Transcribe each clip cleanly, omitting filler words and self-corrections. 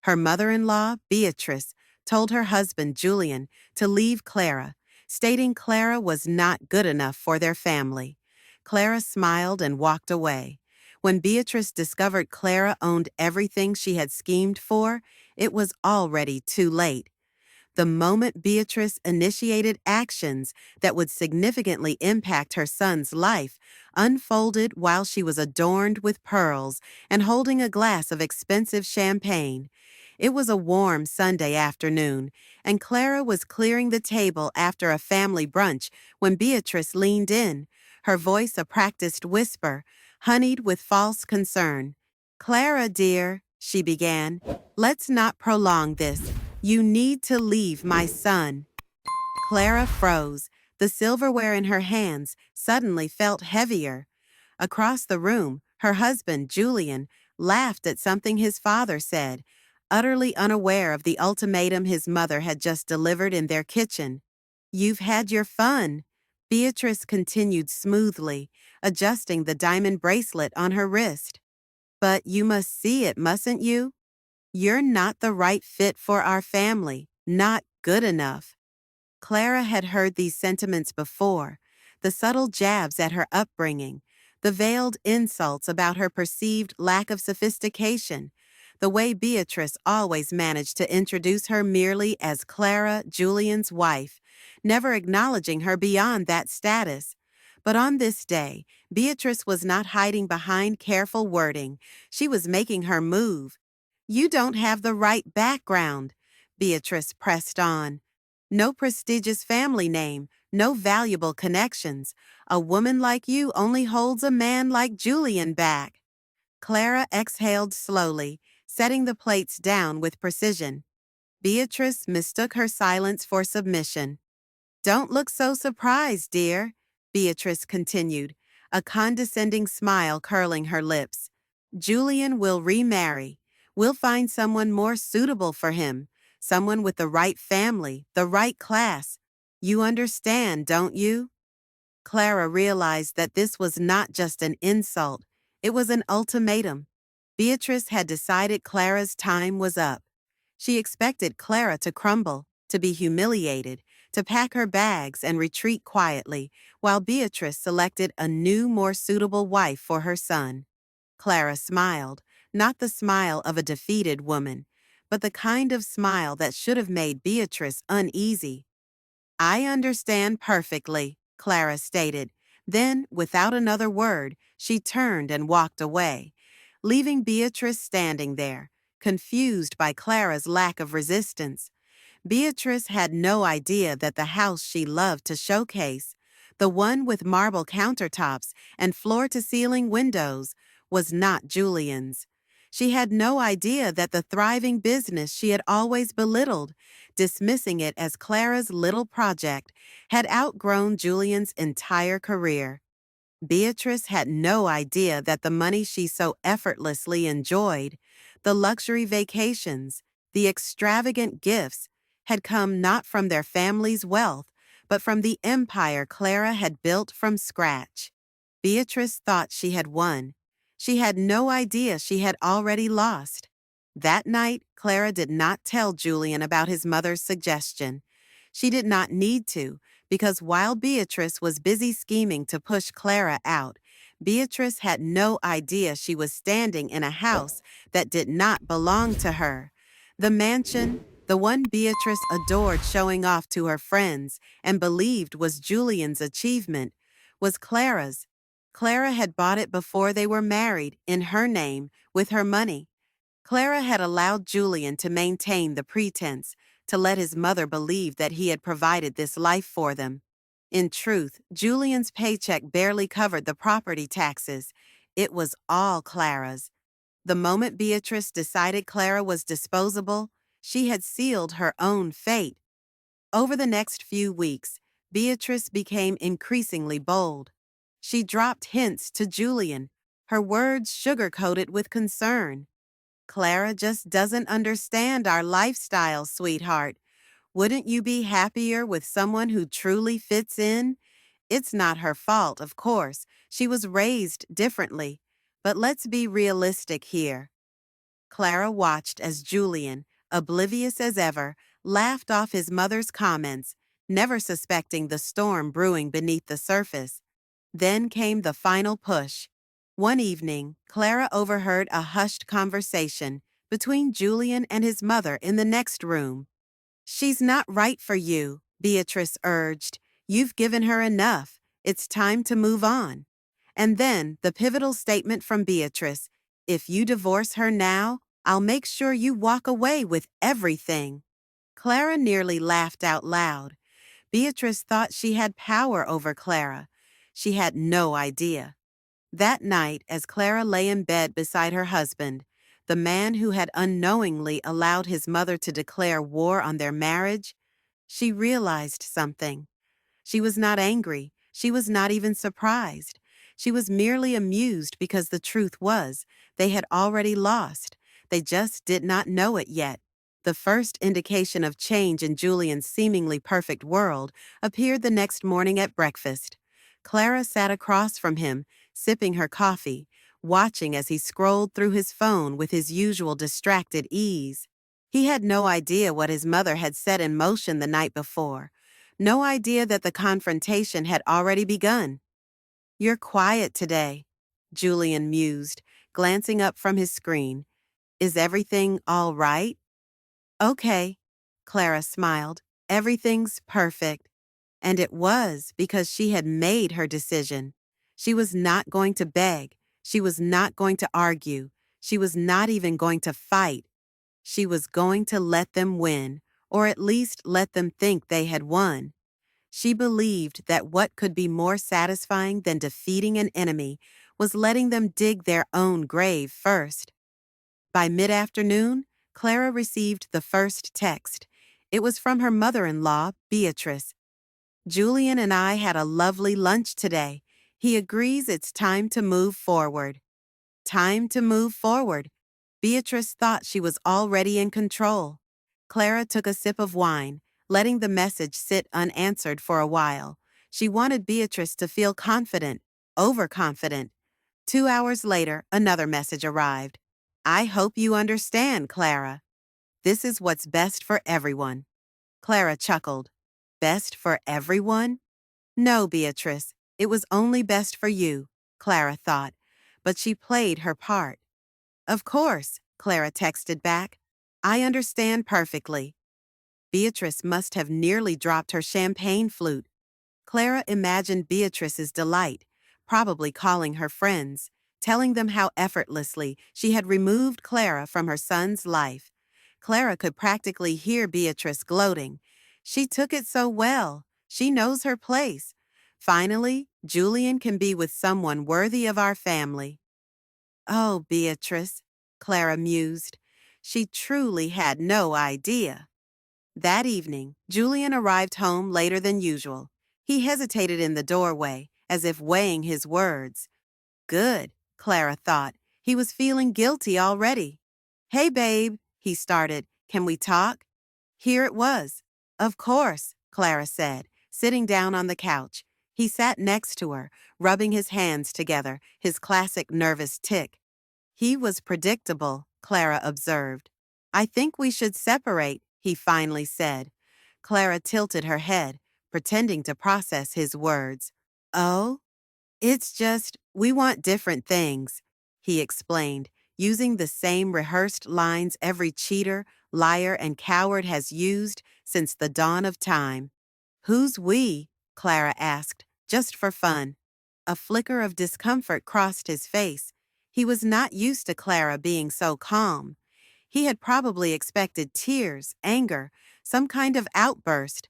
Her mother-in-law, Beatrice, told her husband, Julian, to leave Clara, stating Clara was not good enough for their family. Clara smiled and walked away. When Beatrice discovered Clara owned everything she had schemed for, it was already too late. The moment Beatrice initiated actions that would significantly impact her son's life unfolded while she was adorned with pearls and holding a glass of expensive champagne. It was a warm Sunday afternoon, and Clara was clearing the table after a family brunch when Beatrice leaned in, her voice a practiced whisper, honeyed with false concern. "Clara, dear," she began, "let's not prolong this. You need to leave my son." Clara froze. The silverware in her hands suddenly felt heavier. Across the room, her husband, Julian, laughed at something his father said, utterly unaware of the ultimatum his mother had just delivered in their kitchen. "You've had your fun," Beatrice continued smoothly, adjusting the diamond bracelet on her wrist. "But you must see it, mustn't you? You're not the right fit for our family, not good enough." Clara had heard these sentiments before, the subtle jabs at her upbringing, the veiled insults about her perceived lack of sophistication, the way Beatrice always managed to introduce her merely as Clara, Julian's wife, never acknowledging her beyond that status. But on this day, Beatrice was not hiding behind careful wording. She was making her move. "You don't have the right background," Beatrice pressed on. "No prestigious family name, no valuable connections. A woman like you only holds a man like Julian back." Clara exhaled slowly, setting the plates down with precision. Beatrice mistook her silence for submission. "Don't look so surprised, dear," Beatrice continued, a condescending smile curling her lips. "Julian will remarry. We'll find someone more suitable for him, someone with the right family, the right class. You understand, don't you?" Clara realized that this was not just an insult, it was an ultimatum. Beatrice had decided Clara's time was up. She expected Clara to crumble, to be humiliated, to pack her bags and retreat quietly, while Beatrice selected a new, more suitable wife for her son. Clara smiled, not the smile of a defeated woman, but the kind of smile that should have made Beatrice uneasy. "I understand perfectly," Clara stated. Then, without another word, she turned and walked away, leaving Beatrice standing there, confused by Clara's lack of resistance. Beatrice had no idea that the house she loved to showcase, the one with marble countertops and floor-to-ceiling windows, was not Julian's. She had no idea that the thriving business she had always belittled, dismissing it as Clara's little project, had outgrown Julian's entire career. Beatrice had no idea that the money she so effortlessly enjoyed, the luxury vacations, the extravagant gifts, had come not from their family's wealth, but from the empire Clara had built from scratch. Beatrice thought she had won. She had no idea she had already lost. That night, Clara did not tell Julian about his mother's suggestion. She did not need to, because while Beatrice was busy scheming to push Clara out, Beatrice had no idea she was standing in a house that did not belong to her. The mansion, the one Beatrice adored showing off to her friends and believed was Julian's achievement, was Clara's. Clara had bought it before they were married, in her name, with her money. Clara had allowed Julian to maintain the pretense, to let his mother believe that he had provided this life for them. In truth, Julian's paycheck barely covered the property taxes. It was all Clara's. The moment Beatrice decided Clara was disposable, she had sealed her own fate. Over the next few weeks, Beatrice became increasingly bold. She dropped hints to Julian, her words sugar-coated with concern. "Clara just doesn't understand our lifestyle, sweetheart. Wouldn't you be happier with someone who truly fits in? It's not her fault, of course. She was raised differently. But let's be realistic here." Clara watched as Julian, oblivious as ever, laughed off his mother's comments, never suspecting the storm brewing beneath the surface. Then came the final push. One evening, Clara overheard a hushed conversation between Julian and his mother in the next room. "She's not right for you," Beatrice urged. "You've given her enough. It's time to move on." And then the pivotal statement from Beatrice: "If you divorce her now, I'll make sure you walk away with everything." Clara nearly laughed out loud. Beatrice thought she had power over Clara. She had no idea. That night, as Clara lay in bed beside her husband, the man who had unknowingly allowed his mother to declare war on their marriage, she realized something. She was not angry. She was not even surprised. She was merely amused because the truth was, they had already lost. They just did not know it yet. The first indication of change in Julian's seemingly perfect world appeared the next morning at breakfast. Clara sat across from him, sipping her coffee, watching as he scrolled through his phone with his usual distracted ease. He had no idea what his mother had set in motion the night before. No idea that the confrontation had already begun. "You're quiet today," Julian mused, glancing up from his screen. "Is everything all right?" "Okay," Clara smiled. "Everything's perfect." And it was, because she had made her decision. She was not going to beg. She was not going to argue. She was not even going to fight. She was going to let them win, or at least let them think they had won. She believed that what could be more satisfying than defeating an enemy was letting them dig their own grave first. By mid-afternoon, Clara received the first text. It was from her mother-in-law, Beatrice. "Julian and I had a lovely lunch today. He agrees it's time to move forward." Time to move forward. Beatrice thought she was already in control. Clara took a sip of wine, letting the message sit unanswered for a while. She wanted Beatrice to feel confident, overconfident. 2 hours later, another message arrived. "I hope you understand, Clara. This is what's best for everyone." Clara chuckled. "Best for everyone?" "No, Beatrice, it was only best for you," Clara thought, but she played her part. "Of course," Clara texted back. "I understand perfectly." Beatrice must have nearly dropped her champagne flute. Clara imagined Beatrice's delight, probably calling her friends, telling them how effortlessly she had removed Clara from her son's life. Clara could practically hear Beatrice gloating. "She took it so well. She knows her place. Finally, Julian can be with someone worthy of our family." Oh, Beatrice, Clara mused. She truly had no idea. That evening, Julian arrived home later than usual. He hesitated in the doorway, as if weighing his words. Good, Clara thought. He was feeling guilty already. "Hey, babe," he started. "Can we talk?" Here it was. "Of course," Clara said, sitting down on the couch. He sat next to her, rubbing his hands together, his classic nervous tic. "He was predictable," Clara observed. "I think we should separate," he finally said. Clara tilted her head, pretending to process his words. "Oh? It's just, we want different things," he explained, using the same rehearsed lines every cheater, liar, and coward has used since the dawn of time. "Who's we?" Clara asked, just for fun. A flicker of discomfort crossed his face. He was not used to Clara being so calm. He had probably expected tears, anger, some kind of outburst.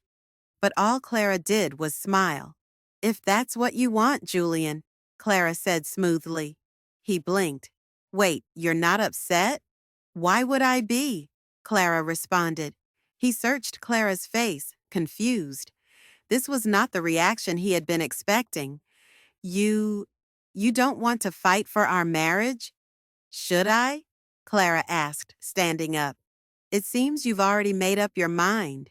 But all Clara did was smile. "If that's what you want, Julian," Clara said smoothly. He blinked. "Wait, you're not upset?" "Why would I be?" Clara responded. He searched Clara's face, confused. This was not the reaction he had been expecting. You don't want to fight for our marriage?" "Should I?" Clara asked, standing up. "It seems you've already made up your mind."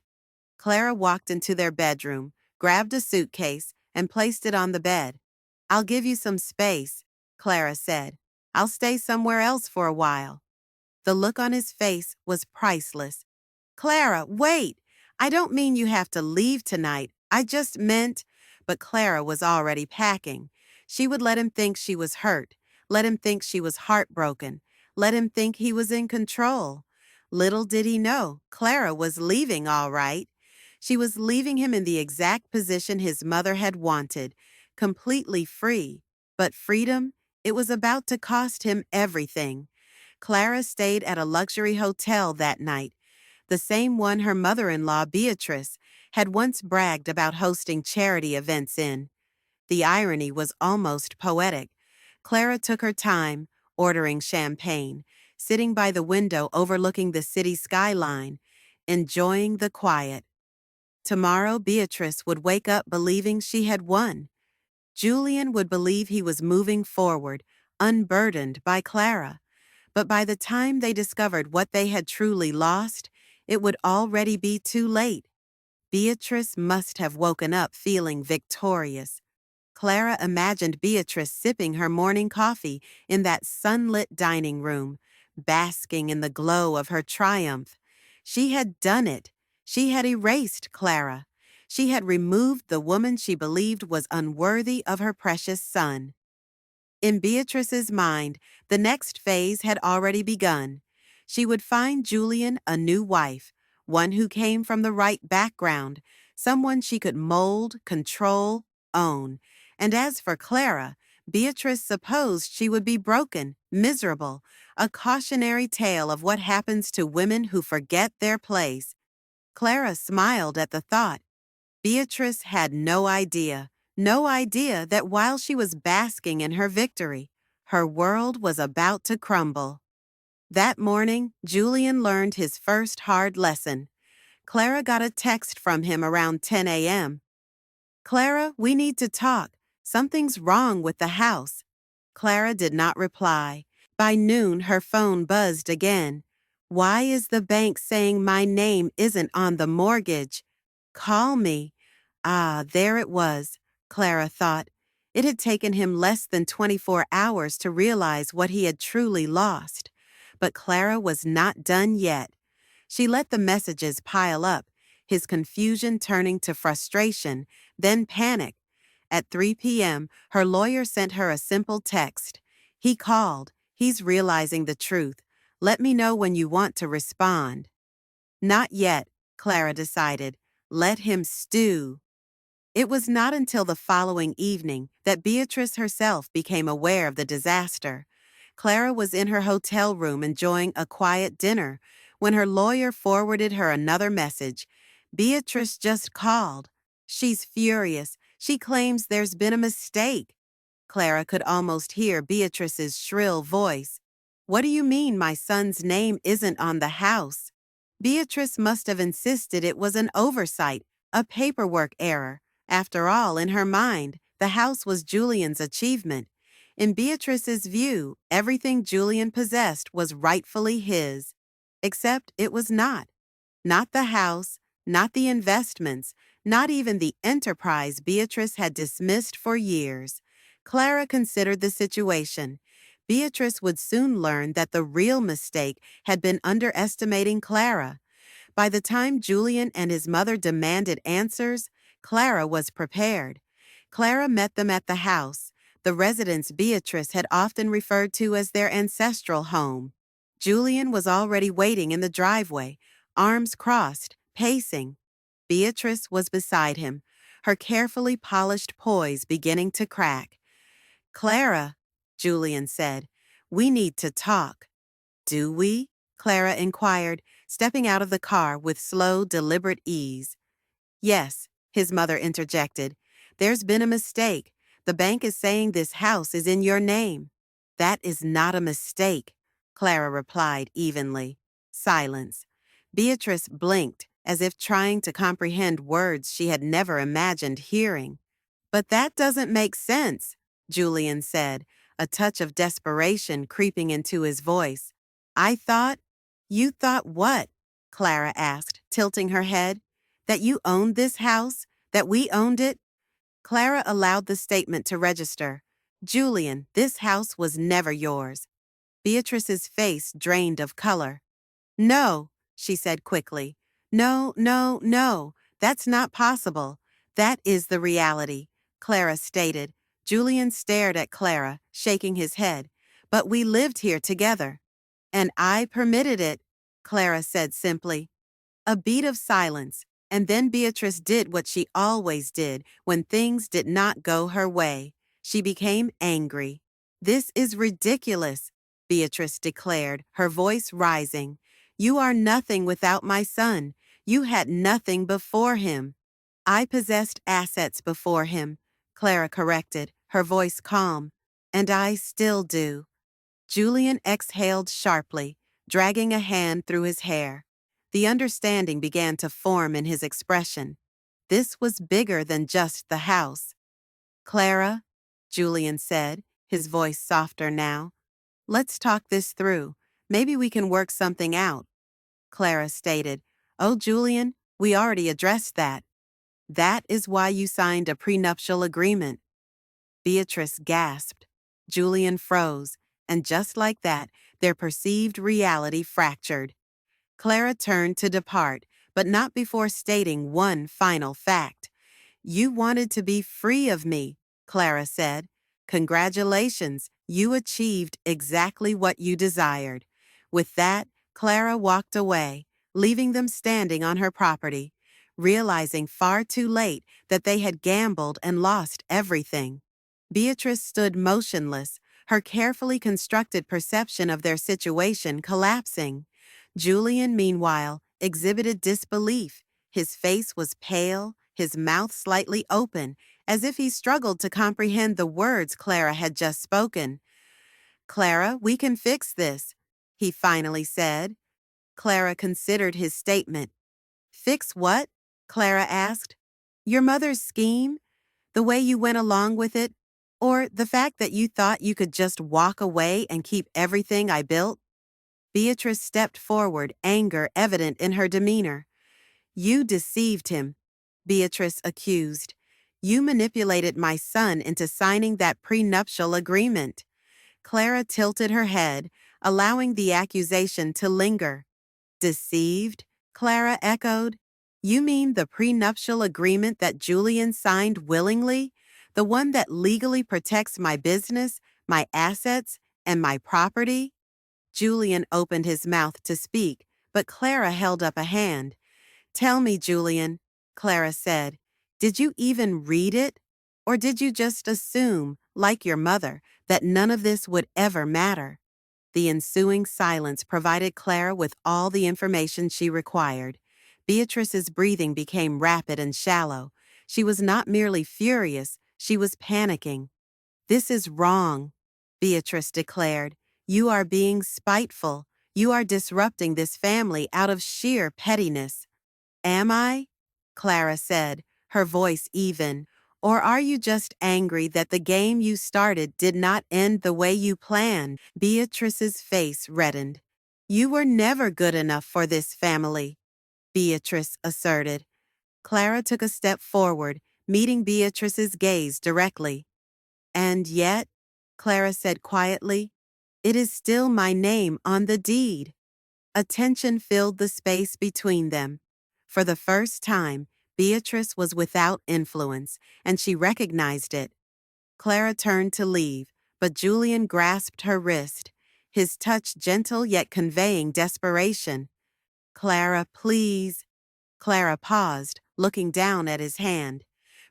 Clara walked into their bedroom, grabbed a suitcase, and placed it on the bed. "I'll give you some space," Clara said. "I'll stay somewhere else for a while." The look on his face was priceless. Clara, wait! I don't mean you have to leave tonight. I just meant. But Clara was already packing. She would let him think she was hurt, let him think she was heartbroken, let him think he was in control. Little did he know, Clara was leaving all right. She was leaving him in the exact position his mother had wanted, completely free. But freedom, it was about to cost him everything. Clara stayed at a luxury hotel that night, the same one her mother-in-law, Beatrice, had once bragged about hosting charity events in. The irony was almost poetic. Clara took her time, ordering champagne, sitting by the window overlooking the city skyline, enjoying the quiet. Tomorrow, Beatrice would wake up believing she had won. Julian would believe he was moving forward, unburdened by Clara. But by the time they discovered what they had truly lost, it would already be too late. Beatrice must have woken up feeling victorious. Clara imagined Beatrice sipping her morning coffee in that sunlit dining room, basking in the glow of her triumph. She had done it. She had erased Clara. She had removed the woman she believed was unworthy of her precious son. In Beatrice's mind, the next phase had already begun. She would find Julian a new wife, one who came from the right background, someone she could mold, control, own. And as for Clara, Beatrice supposed she would be broken, miserable, a cautionary tale of what happens to women who forget their place. Clara smiled at the thought. Beatrice had no idea that while she was basking in her victory, her world was about to crumble. That morning, Julian learned his first hard lesson. Clara got a text from him around 10 a.m. Clara, we need to talk. Something's wrong with the house. Clara did not reply. By noon, her phone buzzed again. Why is the bank saying my name isn't on the mortgage? Call me. Ah, there it was, Clara thought. It had taken him less than 24 hours to realize what he had truly lost. But Clara was not done yet. She let the messages pile up, his confusion turning to frustration, then panic. At 3 p.m., her lawyer sent her a simple text. He called. He's realizing the truth. Let me know when you want to respond. Not yet, Clara decided. Let him stew. It was not until the following evening that Beatrice herself became aware of the disaster. Clara was in her hotel room enjoying a quiet dinner when her lawyer forwarded her another message. Beatrice just called. She's furious. She claims there's been a mistake. Clara could almost hear Beatrice's shrill voice. What do you mean my son's name isn't on the house? Beatrice must have insisted it was an oversight, a paperwork error. After all, in her mind, the house was Julian's achievement. In Beatrice's view, everything Julian possessed was rightfully his. Except it was not. Not the house, not the investments, not even the enterprise Beatrice had dismissed for years. Clara considered the situation. Beatrice would soon learn that the real mistake had been underestimating Clara. By the time Julian and his mother demanded answers, Clara was prepared. Clara met them at the house, the residence Beatrice had often referred to as their ancestral home. Julian was already waiting in the driveway, arms crossed, pacing. Beatrice was beside him, her carefully polished poise beginning to crack. Clara, Julian said, we need to talk. Do we? Clara inquired, stepping out of the car with slow, deliberate ease. Yes, his mother interjected. There's been a mistake. The bank is saying this house is in your name. That is not a mistake, Clara replied evenly. Silence. Beatrice blinked, as if trying to comprehend words she had never imagined hearing. But that doesn't make sense, Julian said, a touch of desperation creeping into his voice. You thought what? Clara asked, tilting her head. That you owned this house? That we owned it? Clara allowed the statement to register. Julian, this house was never yours. Beatrice's face drained of color. No, she said quickly. No, no, no, that's not possible. That is the reality, Clara stated. Julian stared at Clara, shaking his head. But we lived here together. And I permitted it, Clara said simply. A beat of silence, and then Beatrice did what she always did when things did not go her way. She became angry. This is ridiculous, Beatrice declared, her voice rising. You are nothing without my son. You had nothing before him. I possessed assets before him, Clara corrected, her voice calm. And I still do. Julian exhaled sharply, dragging a hand through his hair. The understanding began to form in his expression. This was bigger than just the house. Clara, Julian said, his voice softer now. Let's talk this through. Maybe we can work something out. Clara stated, Oh, Julian, we already addressed that. That is why you signed a prenuptial agreement. Beatrice gasped. Julian froze, and just like that, their perceived reality fractured. Clara turned to depart, but not before stating one final fact. You wanted to be free of me, Clara said. Congratulations, you achieved exactly what you desired. With that, Clara walked away, leaving them standing on her property, realizing far too late that they had gambled and lost everything. Beatrice stood motionless, her carefully constructed perception of their situation collapsing. Julian, meanwhile, exhibited disbelief. His face was pale, his mouth slightly open, as if he struggled to comprehend the words Clara had just spoken. Clara, we can fix this, he finally said. Clara considered his statement. Fix what? Clara asked. Your mother's scheme? The way you went along with it? Or the fact that you thought you could just walk away and keep everything I built? Beatrice stepped forward, anger evident in her demeanor. You deceived him, Beatrice accused. You manipulated my son into signing that prenuptial agreement. Clara tilted her head, allowing the accusation to linger. Deceived? Clara echoed. You mean the prenuptial agreement that Julian signed willingly? The one that legally protects my business, my assets, and my property? Julian opened his mouth to speak, but Clara held up a hand. Tell me, Julian, Clara said, did you even read it? Or did you just assume, like your mother, that none of this would ever matter? The ensuing silence provided Clara with all the information she required. Beatrice's breathing became rapid and shallow. She was not merely furious, she was panicking. This is wrong, Beatrice declared. You are being spiteful. You are disrupting this family out of sheer pettiness. Am I? Clara said, her voice even. Or are you just angry that the game you started did not end the way you planned? Beatrice's face reddened. You were never good enough for this family, Beatrice asserted. Clara took a step forward, meeting Beatrice's gaze directly. And yet, Clara said quietly, it is still my name on the deed. A tension filled the space between them. For the first time, Beatrice was without influence, and she recognized it. Clara turned to leave, but Julian grasped her wrist, his touch gentle yet conveying desperation. Clara, please. Clara paused, looking down at his hand.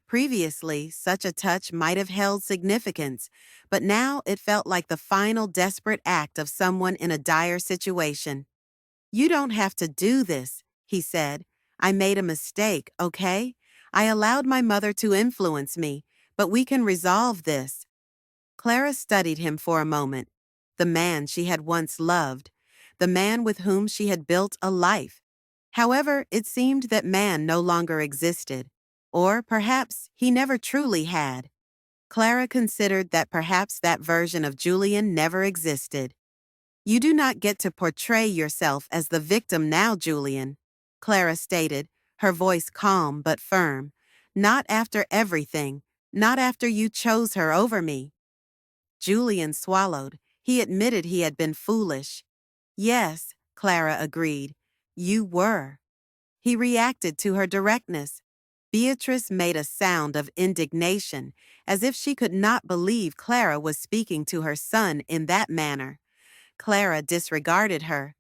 Previously, such a touch might have held significance, but now it felt like the final desperate act of someone in a dire situation. You don't have to do this, he said. I made a mistake, okay? I allowed my mother to influence me, but we can resolve this. Clara studied him for a moment. The man she had once loved. The man with whom she had built a life. However, it seemed that man no longer existed. Or perhaps he never truly had. Clara considered that perhaps that version of Julian never existed. You do not get to portray yourself as the victim now, Julian, Clara stated, her voice calm but firm. Not after everything, not after you chose her over me. Julian swallowed, He admitted he had been foolish. Yes, Clara agreed. You were. He reacted to her directness. Beatrice made a sound of indignation, as if she could not believe Clara was speaking to her son in that manner. Clara disregarded her.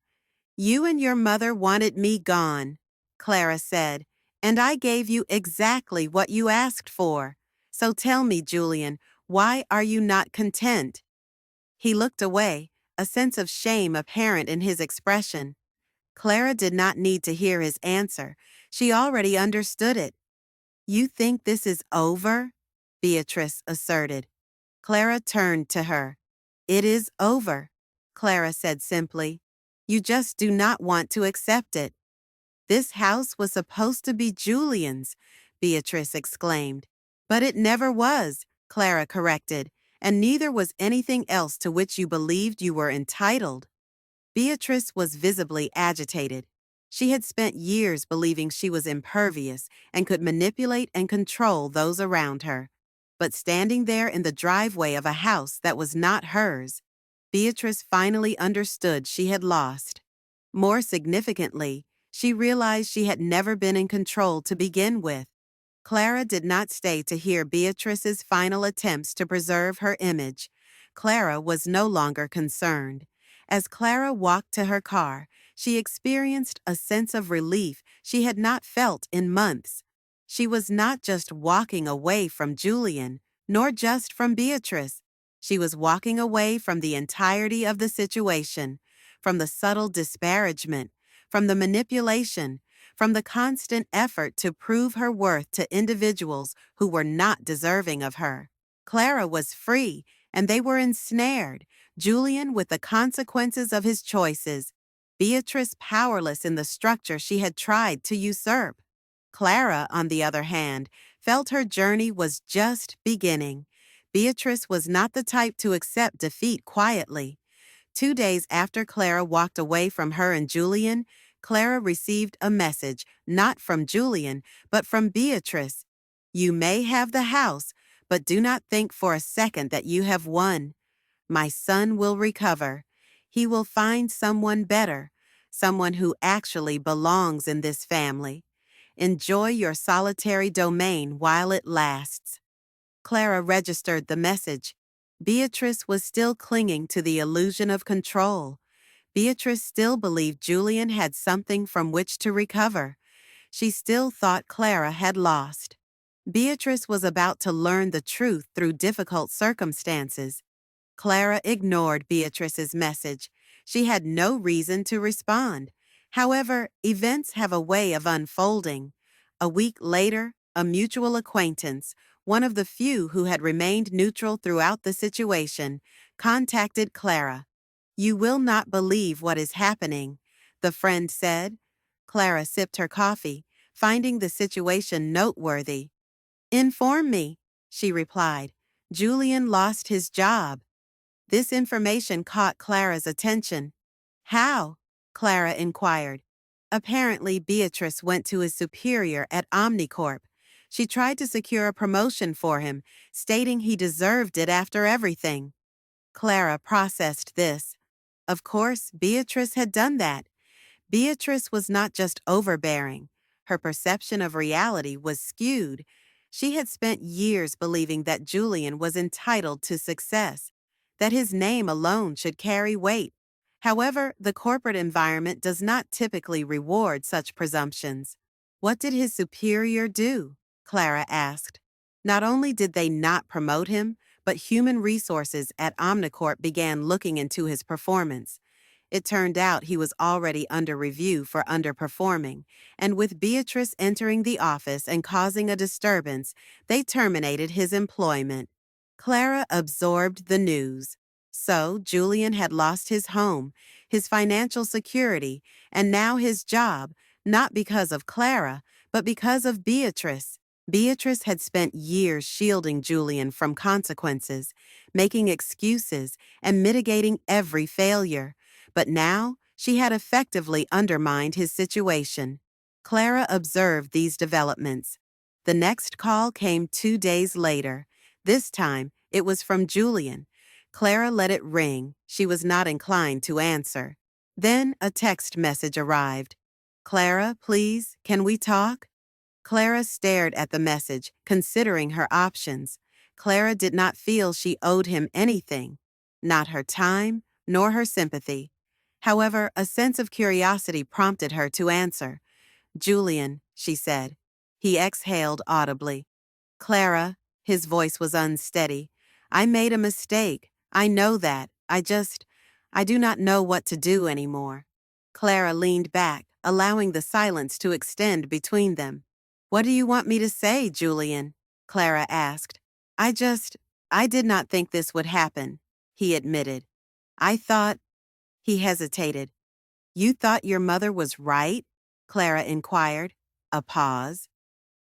You and your mother wanted me gone, Clara said, and I gave you exactly what you asked for. So tell me, Julian, why are you not content? He looked away, a sense of shame apparent in his expression. Clara did not need to hear his answer. She already understood it. You think this is over? Beatrice asserted. Clara turned to her. It is over, Clara said simply. You just do not want to accept it. This house was supposed to be Julian's, Beatrice exclaimed. But it never was, Clara corrected, and neither was anything else to which you believed you were entitled. Beatrice was visibly agitated. She had spent years believing she was impervious and could manipulate and control those around her. But standing there in the driveway of a house that was not hers, Beatrice finally understood she had lost. More significantly, she realized she had never been in control to begin with. Clara did not stay to hear Beatrice's final attempts to preserve her image. Clara was no longer concerned. As Clara walked to her car, she experienced a sense of relief she had not felt in months. She was not just walking away from Julian, nor just from Beatrice. She was walking away from the entirety of the situation, from the subtle disparagement, from the manipulation, from the constant effort to prove her worth to individuals who were not deserving of her. Clara was free, and they were ensnared, Julian with the consequences of his choices, Beatrice powerless in the structure she had tried to usurp. Clara, on the other hand, felt her journey was just beginning. Beatrice was not the type to accept defeat quietly. 2 days after Clara walked away from her and Julian, Clara received a message, not from Julian, but from Beatrice. You may have the house, but do not think for a second that you have won. My son will recover. He will find someone better, someone who actually belongs in this family. Enjoy your solitary domain while it lasts. Clara registered the message. Beatrice was still clinging to the illusion of control. Beatrice still believed Julian had something from which to recover. She still thought Clara had lost. Beatrice was about to learn the truth through difficult circumstances. Clara ignored Beatrice's message. She had no reason to respond. However, events have a way of unfolding. A week later, a mutual acquaintance, one of the few who had remained neutral throughout the situation, contacted Clara. You will not believe what is happening, the friend said. Clara sipped her coffee, finding the situation noteworthy. Inform me, she replied. Julian lost his job. This information caught Clara's attention. How? Clara inquired. Apparently, Beatrice went to his superior at Omnicorp. She tried to secure a promotion for him, stating he deserved it after everything. Clara processed this. Of course, Beatrice had done that. Beatrice was not just overbearing. Her perception of reality was skewed. She had spent years believing that Julian was entitled to success, that his name alone should carry weight. However, the corporate environment does not typically reward such presumptions. What did his superior do? Clara asked. Not only did they not promote him, but human resources at Omnicorp began looking into his performance. It turned out he was already under review for underperforming, and with Beatrice entering the office and causing a disturbance, they terminated his employment. Clara absorbed the news. So, Julian had lost his home, his financial security, and now his job, not because of Clara, but because of Beatrice. Beatrice had spent years shielding Julian from consequences, making excuses, and mitigating every failure. But now, she had effectively undermined his situation. Clara observed these developments. The next call came 2 days later. This time, it was from Julian. Clara let it ring. She was not inclined to answer. Then a text message arrived. "Clara, please, can we talk?" Clara stared at the message, considering her options. Clara did not feel she owed him anything, not her time, nor her sympathy. However, a sense of curiosity prompted her to answer. "Julian," she said. He exhaled audibly. "Clara," his voice was unsteady. "I made a mistake. I know that. I do not know what to do anymore." Clara leaned back, allowing the silence to extend between them. "What do you want me to say, Julian?" Clara asked. I just, I did not think this would happen," he admitted. "I thought—" He hesitated. "You thought your mother was right?" Clara inquired. A pause.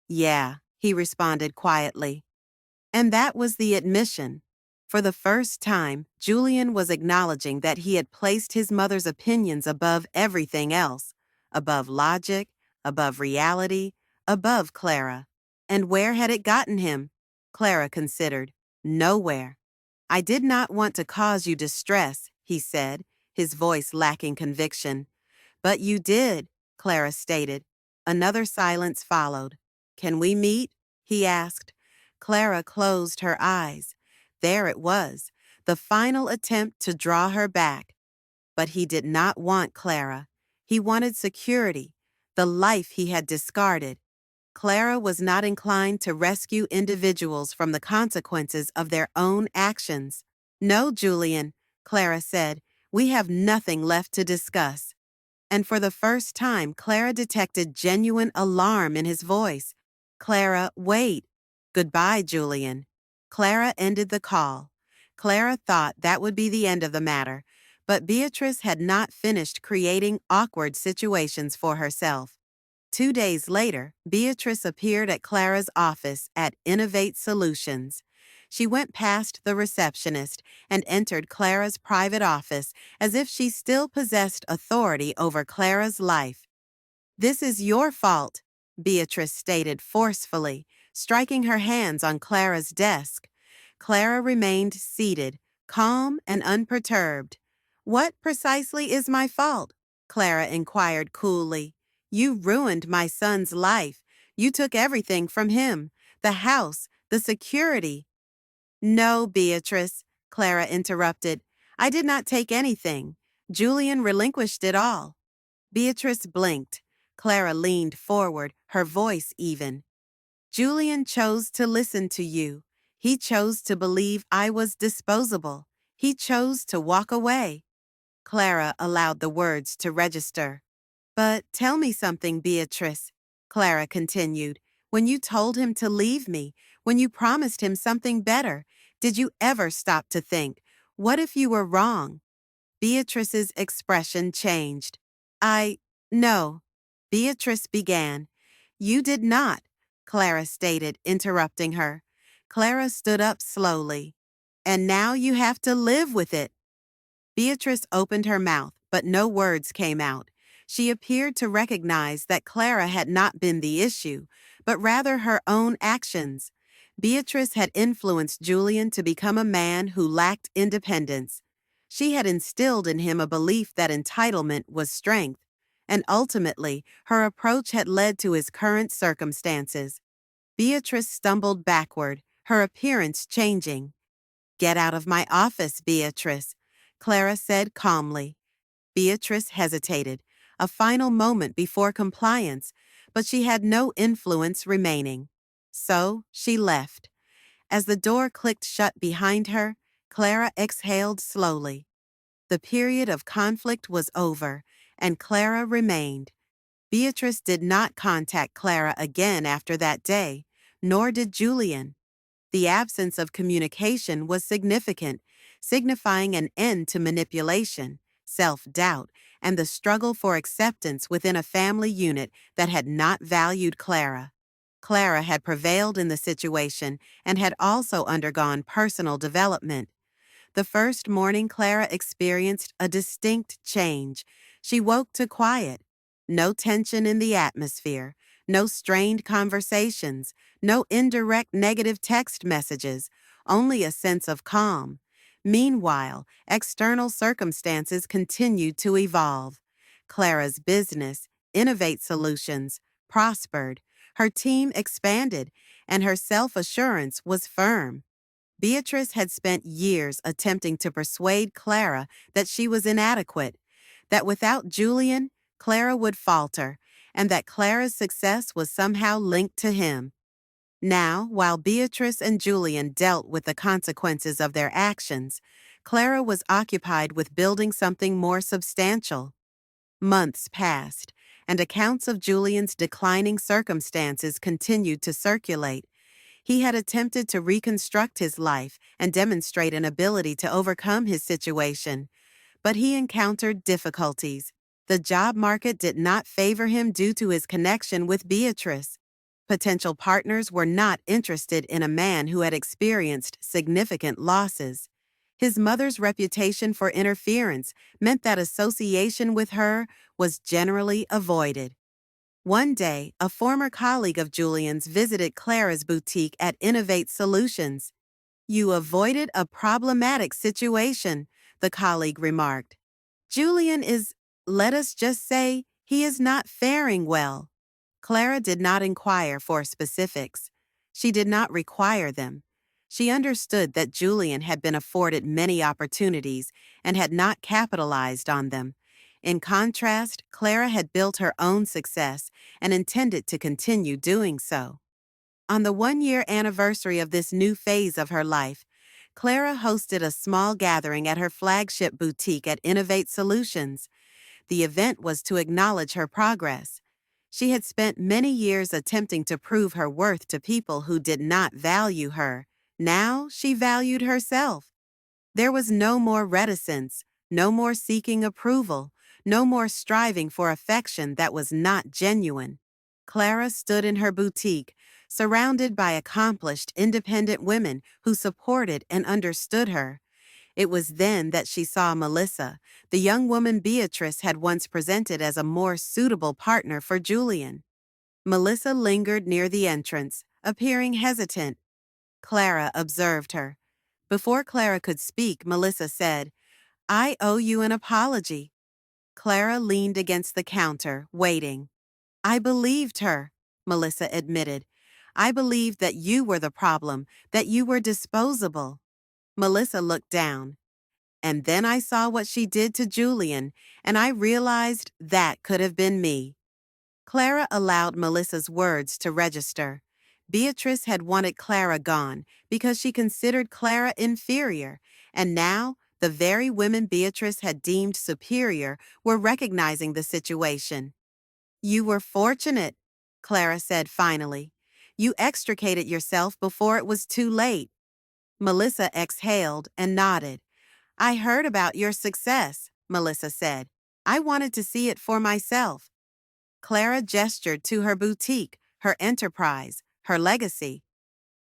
"Yeah," he responded quietly. And that was the admission. For the first time, Julian was acknowledging that he had placed his mother's opinions above everything else, above logic, above reality, above Clara. And where had it gotten him? Clara considered. Nowhere. "I did not want to cause you distress," he said, his voice lacking conviction. "But you did," Clara stated. Another silence followed. "Can we meet?" he asked. Clara closed her eyes. There it was, the final attempt to draw her back. But he did not want Clara. He wanted security, the life he had discarded. Clara was not inclined to rescue individuals from the consequences of their own actions. "No, Julian," Clara said, "we have nothing left to discuss." And for the first time, Clara detected genuine alarm in his voice. "Clara, wait." "Goodbye, Julian." Clara ended the call. Clara thought that would be the end of the matter, but Beatrice had not finished creating awkward situations for herself. 2 days later, Beatrice appeared at Clara's office at Innovate Solutions. She went past the receptionist and entered Clara's private office as if she still possessed authority over Clara's life. "This is your fault," Beatrice stated forcefully, striking her hands on Clara's desk. Clara remained seated, calm and unperturbed. "What precisely is my fault?" Clara inquired coolly. "You ruined my son's life. You took everything from him, the house, the security." "No, Beatrice," Clara interrupted. "I did not take anything. Julian relinquished it all." Beatrice blinked. Clara leaned forward, her voice even. "Julian chose to listen to you. He chose to believe I was disposable. He chose to walk away." Clara allowed the words to register. "But tell me something, Beatrice," Clara continued. "When you told him to leave me, when you promised him something better, did you ever stop to think, what if you were wrong?" Beatrice's expression changed. No," Beatrice began. "You did not," Clara stated, interrupting her. Clara stood up slowly. "And now you have to live with it." Beatrice opened her mouth, but no words came out. She appeared to recognize that Clara had not been the issue, but rather her own actions. Beatrice had influenced Julian to become a man who lacked independence. She had instilled in him a belief that entitlement was strength, and ultimately, her approach had led to his current circumstances. Beatrice stumbled backward, her appearance changing. "Get out of my office, Beatrice," Clara said calmly. Beatrice hesitated, a final moment before compliance, but she had no influence remaining. So she left. As the door clicked shut behind her, Clara exhaled slowly. The period of conflict was over, and Clara remained. Beatrice did not contact Clara again after that day, nor did Julian. The absence of communication was significant, signifying an end to manipulation, self-doubt, and the struggle for acceptance within a family unit that had not valued Clara. Clara had prevailed in the situation and had also undergone personal development. The first morning Clara experienced a distinct change. She woke to quiet. No tension in the atmosphere, no strained conversations, no indirect negative text messages, only a sense of calm. Meanwhile, external circumstances continued to evolve. Clara's business, Innovate Solutions, prospered, her team expanded, and her self-assurance was firm. Beatrice had spent years attempting to persuade Clara that she was inadequate, that without Julian, Clara would falter, and that Clara's success was somehow linked to him. Now, while Beatrice and Julian dealt with the consequences of their actions, Clara was occupied with building something more substantial. Months passed, and accounts of Julian's declining circumstances continued to circulate. He had attempted to reconstruct his life and demonstrate an ability to overcome his situation, but he encountered difficulties. The job market did not favor him due to his connection with Beatrice. Potential partners were not interested in a man who had experienced significant losses. His mother's reputation for interference meant that association with her was generally avoided. One day, a former colleague of Julian's visited Clara's boutique at Innovate Solutions. "You avoided a problematic situation," the colleague remarked. "Julian is, let us just say, he is not faring well." Clara did not inquire for specifics. She did not require them. She understood that Julian had been afforded many opportunities and had not capitalized on them. In contrast, Clara had built her own success and intended to continue doing so. On the one-year anniversary of this new phase of her life, Clara hosted a small gathering at her flagship boutique at Innovate Solutions. The event was to acknowledge her progress. She had spent many years attempting to prove her worth to people who did not value her. Now she valued herself. There was no more reticence, no more seeking approval, no more striving for affection that was not genuine. Clara stood in her boutique, surrounded by accomplished, independent women who supported and understood her. It was then that she saw Melissa, the young woman Beatrice had once presented as a more suitable partner for Julian. Melissa lingered near the entrance, appearing hesitant. Clara observed her. Before Clara could speak, Melissa said, "I owe you an apology." Clara leaned against the counter, waiting. "I believed her," Melissa admitted. "I believed that you were the problem, that you were disposable." Melissa looked down. "And then I saw what she did to Julian, and I realized that could have been me." Clara allowed Melissa's words to register. Beatrice had wanted Clara gone because she considered Clara inferior, and now the very women Beatrice had deemed superior were recognizing the situation. "You were fortunate," Clara said finally. "You extricated yourself before it was too late." Melissa exhaled and nodded. "I heard about your success," Melissa said. "I wanted to see it for myself." Clara gestured to her boutique, her enterprise, her legacy.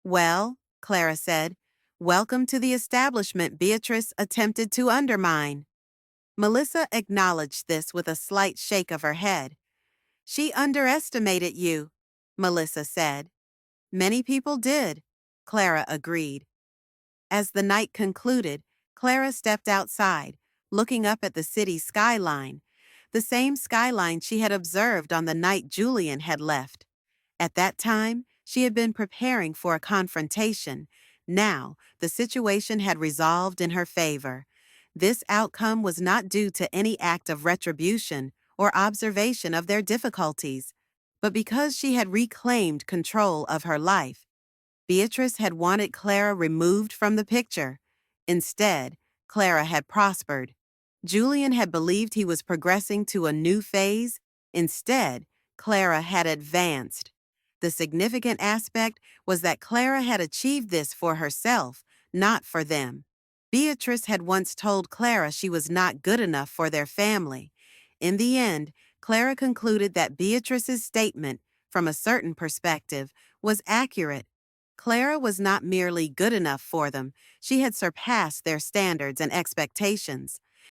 "Well," Clara said, "welcome to the establishment Beatrice attempted to undermine." Melissa acknowledged this with a slight shake of her head. "She underestimated you," Melissa said. "Many people did," Clara agreed. As the night concluded, Clara stepped outside, looking up at the city skyline, the same skyline she had observed on the night Julian had left. At that time, she had been preparing for a confrontation. Now, the situation had resolved in her favor. This outcome was not due to any act of retribution or observation of their difficulties, but because she had reclaimed control of her life. Beatrice had wanted Clara removed from the picture. Instead, Clara had prospered. Julian had believed he was progressing to a new phase. Instead, Clara had advanced. The significant aspect was that Clara had achieved this for herself, not for them. Beatrice had once told Clara she was not good enough for their family. In the end, Clara concluded that Beatrice's statement, from a certain perspective, was accurate. Clara was not merely good enough for them, she had surpassed their standards and expectations.